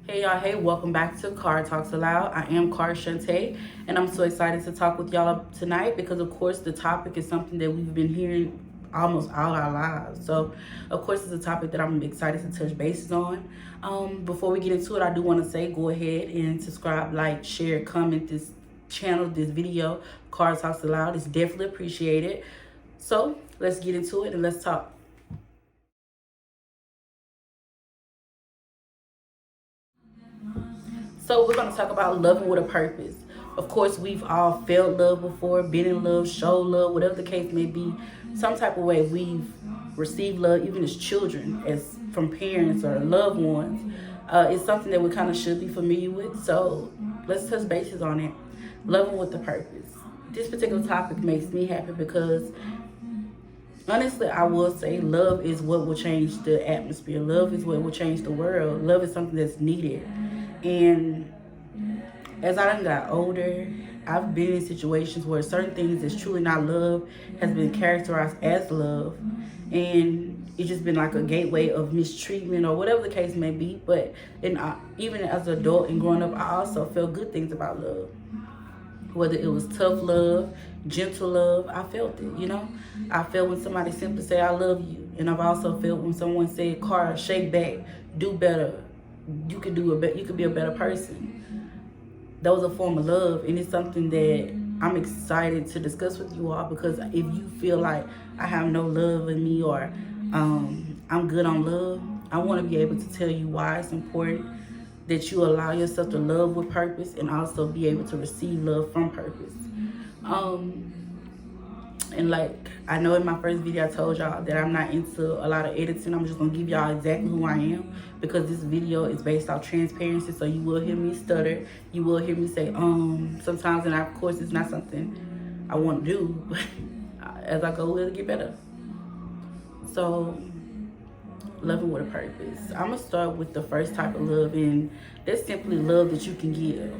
Hey y'all, hey, welcome back to Car Talks Aloud. I am Car Shantae, and I'm so excited to talk with y'all tonight because, of course, the topic is something that we've been hearing almost all our lives. So, of course, it's a topic that I'm excited to touch bases on. Before we get into it, I do want to say go ahead and subscribe, like, share, comment this channel, this video, Car Talks Aloud. It's definitely appreciated. So, let's get into it and let's talk. So we're going to talk about loving with a purpose. Of course, we've all felt love before, been in love, showed love, whatever the case may be. Some type of way we've received love, even as children, as from parents or loved ones. It's something that we kind of should be familiar with. So let's touch bases on it. Loving with a purpose. This particular topic makes me happy because honestly, I will say love is what will change the atmosphere. Love is what will change the world. Love is something that's needed. And as I done got older, I've been in situations where certain things that's truly not love has been characterized as love. And it's just been like a gateway of mistreatment or whatever the case may be. But even as an adult and growing up, I also felt good things about love. Whether it was tough love, gentle love, I felt it, you know? I felt when somebody simply say, I love you. And I've also felt when someone said, Cara, shake back, do better. You could be a better person. That was a form of love, and it's something that I'm excited to discuss with you all, because if you feel like I have no love in me or I'm good on love, I want to be able to tell you why it's important that you allow yourself to love with purpose and also be able to receive love from purpose. And like I know in my first video I told y'all that I'm not into a lot of editing. I'm just gonna give y'all exactly who I am, because this video is based off transparency. So you will hear me stutter, you will hear me say sometimes, and of course it's not something I want to do, but as I go it'll get better. So loving with a purpose. I'm gonna start with the first type of love, and that's simply love that you can give.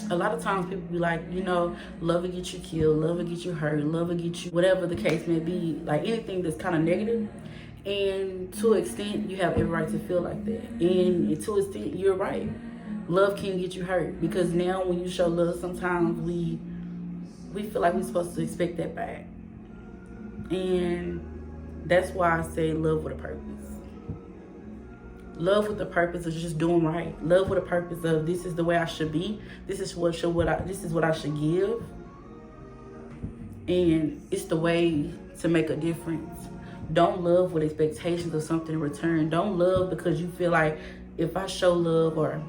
A lot of times people be like, you know, love will get you killed, love will get you hurt, love will get you whatever the case may be, like anything that's kind of negative. And to an extent, you have every right to feel like that. And to an extent, you're right. Love can get you hurt, because now when you show love, sometimes we feel like we're supposed to expect that back. And that's why I say love with a purpose. Love with the purpose of just doing right. Love with a purpose of this is the way I should be. This is what I should give. And it's the way to make a difference. Don't love with expectations of something in return. Don't love because you feel like if I show love or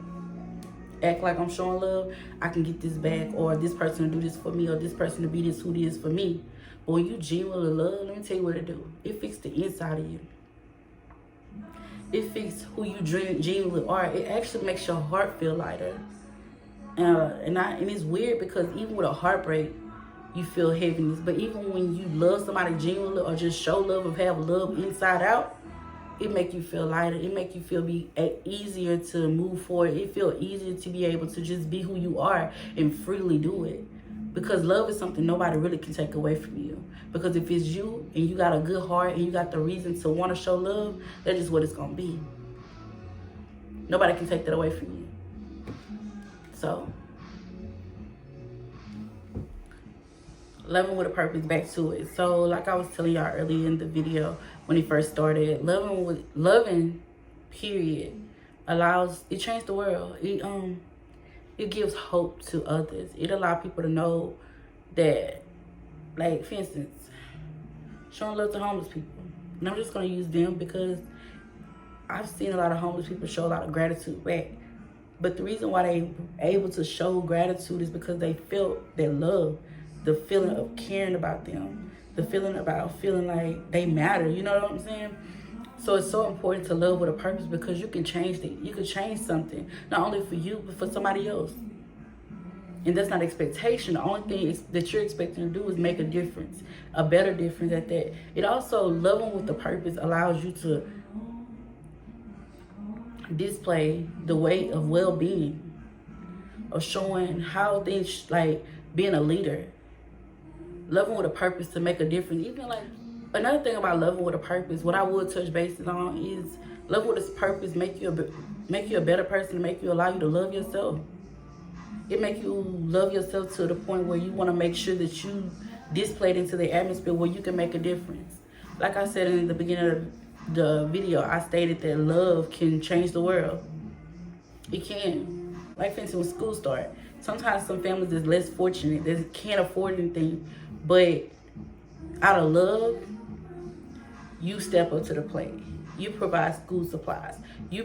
act like I'm showing love, I can get this back, or this person will do this for me, or this person will be this who it is for me. But when you genuinely love, let me tell you what it do. It fixes the inside of you. It fixes who you genuinely are. It actually makes your heart feel lighter. And it's weird because even with a heartbreak, you feel heaviness. But even when you love somebody genuinely or just show love or have love inside out, it make you feel lighter. It make you feel easier to move forward. It feel easier to be able to just be who you are and freely do it. Because love is something nobody really can take away from you. Because if it's you and you got a good heart and you got the reason to want to show love, that's just what it's going to be. Nobody can take that away from you. So, loving with a purpose, back to it. So, like I was telling y'all earlier in the video when it first started, loving, period, it changed the world. It gives hope to others. It allows people to know that, like, for instance, showing love to homeless people. And I'm just going to use them because I've seen a lot of homeless people show a lot of gratitude back. But the reason why they able to show gratitude is because they felt their love, the feeling of caring about them, the feeling like they matter. You know what I'm saying? So it's so important to love with a purpose, because you can change something, not only for you, but for somebody else. And that's not expectation. The only thing that you're expecting to do is make a difference, a better difference at that. It also, loving with the purpose allows you to display the way of well-being, of showing how things, like being a leader. Loving with a purpose to make a difference. Even like, another thing about loving with a purpose, what I would touch bases on is Love with its purpose make you a better person, make you allow you to love yourself. It make you love yourself to the point where you want to make sure that you display it into the atmosphere where you can make a difference. Like I said in the beginning of the video, I stated that love can change the world. It can. Like for instance, when school start, sometimes some families is less fortunate, they can't afford anything, but out of love, you step up to the plate. You provide school supplies. You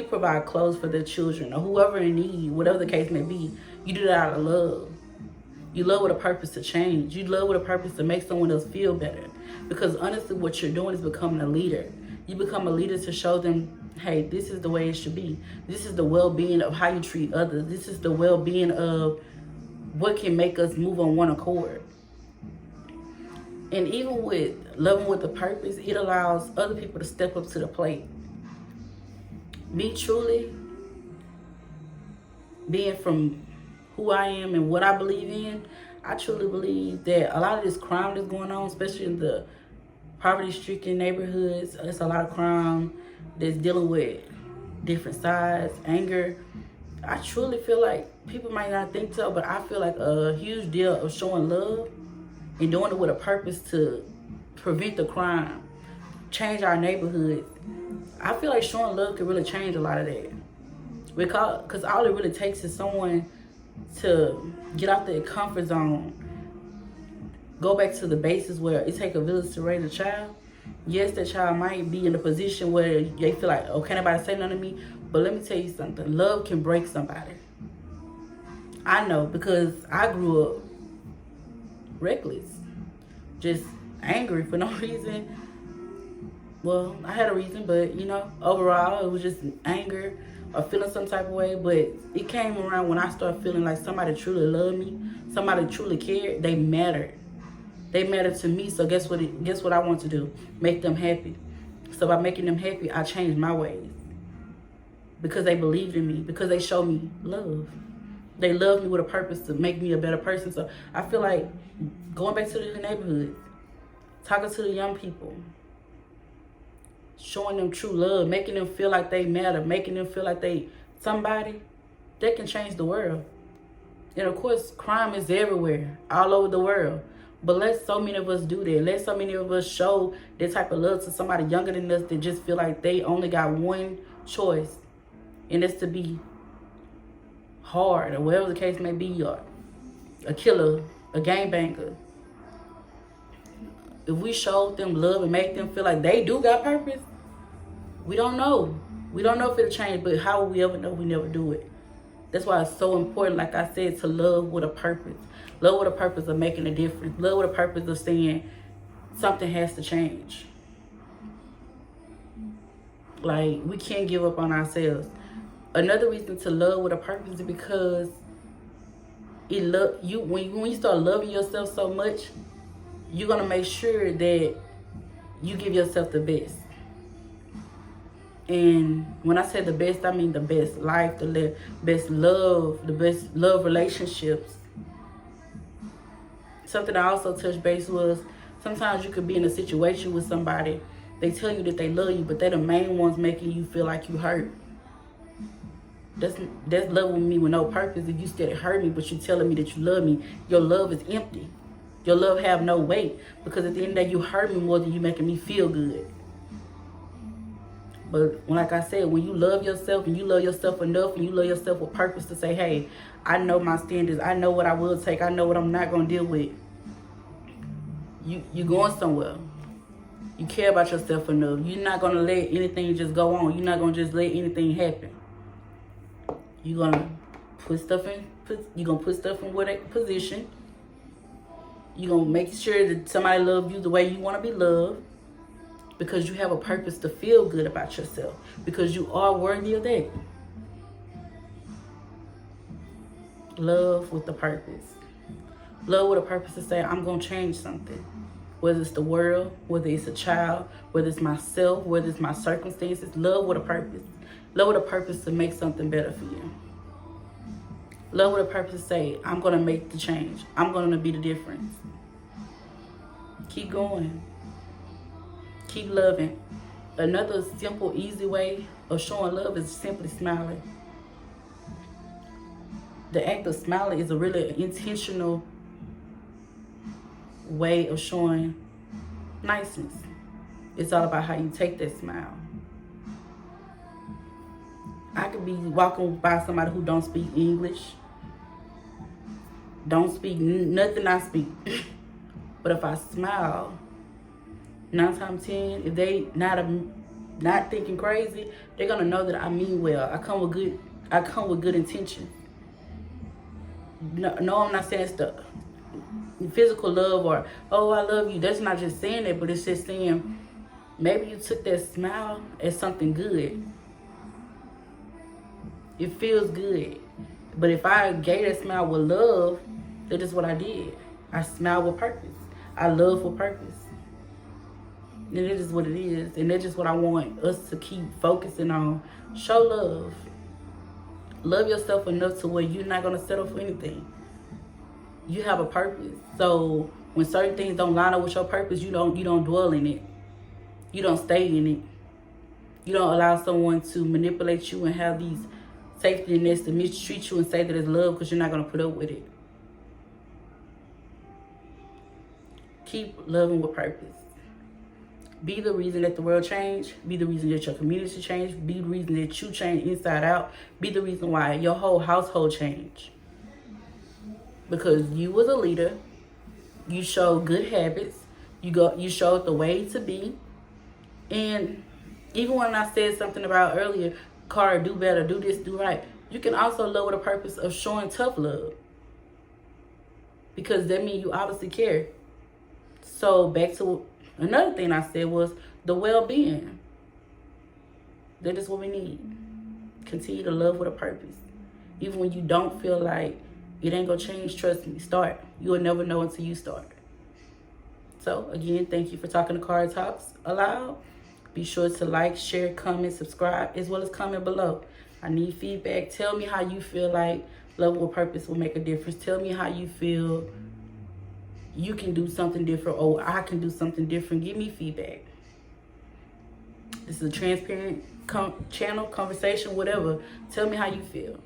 provide clothes for their children or whoever in need, whatever the case may be. You do that out of love. You love with a purpose to change. You love with a purpose to make someone else feel better. Because honestly, what you're doing is becoming a leader. You become a leader to show them, hey, this is the way it should be. This is the well-being of how you treat others. This is the well-being of what can make us move on one accord. And even with loving with a purpose, it allows other people to step up to the plate. Me truly, being from who I am and what I believe in, I truly believe that a lot of this crime that's going on, especially in the poverty-stricken neighborhoods, there's a lot of crime that's dealing with different sides, anger. I truly feel like people might not think so, but I feel like a huge deal of showing love and doing it with a purpose to prevent the crime, change our neighborhood. I feel like showing love could really change a lot of that. Because all it really takes is someone to get out their comfort zone, go back to the basis where it takes a village to raise a child. Yes, that child might be in a position where they feel like, oh, can't nobody say nothing to me? But let me tell you something, love can break somebody. I know, because I grew up reckless, just angry for no reason. Well, I had a reason, but overall it was just anger or feeling some type of way. But it came around when I started feeling like somebody truly loved me, somebody truly cared. They mattered to me. So guess what I want to do? Make them happy. So by making them happy, I changed my ways, because they believed in me, because they showed me love. They love me with a purpose to make me a better person. So I feel like going back to the neighborhood, talking to the young people, showing them true love, making them feel like they matter, making them feel like they somebody, that can change the world. And of course, crime is everywhere, all over the world. But let so many of us do that. Let so many of us show that type of love to somebody younger than us that just feel like they only got one choice, and it's to be hard or whatever the case may be, or a killer, a gangbanger. If we showed them love and make them feel like they do got purpose, we don't know. We don't know if it'll change, but how will we ever know? We never do it. That's why it's so important, like I said, to love with a purpose. Love with a purpose of making a difference. Love with a purpose of saying something has to change. Like, we can't give up on ourselves. Another reason to love with a purpose is because when you start loving yourself so much, you're gonna make sure that you give yourself the best. And when I say the best, I mean the best life, the best love, the best love relationships. Something I also touched base was, sometimes you could be in a situation with somebody, they tell you that they love you, but they're the main ones making you feel like you hurt. That's loving me with no purpose. If you still hurt me, but you telling me that you love me, your love is empty. Your love have no weight, because at the end of the day, you hurt me more than you making me feel good. But like I said, when you love yourself and you love yourself enough and you love yourself with purpose to say, hey, I know my standards, I know what I will take, I know what I'm not going to deal with. You're going somewhere. You care about yourself enough. You're not going to let anything just go on. You're not going to just let anything happen. You're going to put stuff in what position. You're going to make sure that somebody loves you the way you want to be loved, because you have a purpose to feel good about yourself, because you are worthy of that. Love with a purpose. Love with a purpose to say, I'm going to change something. Whether it's the world, whether it's a child, whether it's myself, whether it's my circumstances. Love with a purpose. Love with a purpose to make something better for you. Love with a purpose to say, I'm going to make the change. I'm going to be the difference. Keep going. Keep loving. Another simple, easy way of showing love is simply smiling. The act of smiling is a really intentional way of showing niceness. It's all about how you take that smile. I could be walking by somebody who don't speak English, don't speak nothing I speak. But if I smile, 9 times 10, if they not thinking crazy, they're gonna know that I mean well. I come with good intention. No, I'm not saying stuff. Physical love or, oh, I love you. That's not just saying that, but it's just saying maybe you took that smile as something good. It feels good. But if I gave that smile with love, that is what I did. I smile with purpose. I love with purpose. And it is what it is. And that's just what I want us to keep focusing on. Show love. Love yourself enough to where you're not going to settle for anything. You have a purpose. So when certain things don't line up with your purpose, you don't dwell in it. You don't stay in it. You don't allow someone to manipulate you and have these safety nets to mistreat you and say that it's love because you're not going to put up with it. Keep loving with purpose. Be the reason that the world changed. Be the reason that your community changed. Be the reason that you change inside out. Be the reason why your whole household changed. Because you was a leader. You showed good habits. You showed the way to be. And even when I said something about earlier, Cara, do better, do this, do right. You can also love with a purpose of showing tough love. Because that means you obviously care. So back to another thing I said was the well-being. That is what we need. Continue to love with a purpose. Even when you don't feel like it ain't gonna change, trust me, start. You will never know until you start. So again, thank you for talking to Cara Talks Aloud. Be sure to like, share, comment, subscribe, as well as comment below. I need feedback. Tell me how you feel like love with purpose will make a difference. Tell me how you feel you can do something different or I can do something different. Give me feedback. This is a transparent channel, conversation, whatever. Tell me how you feel.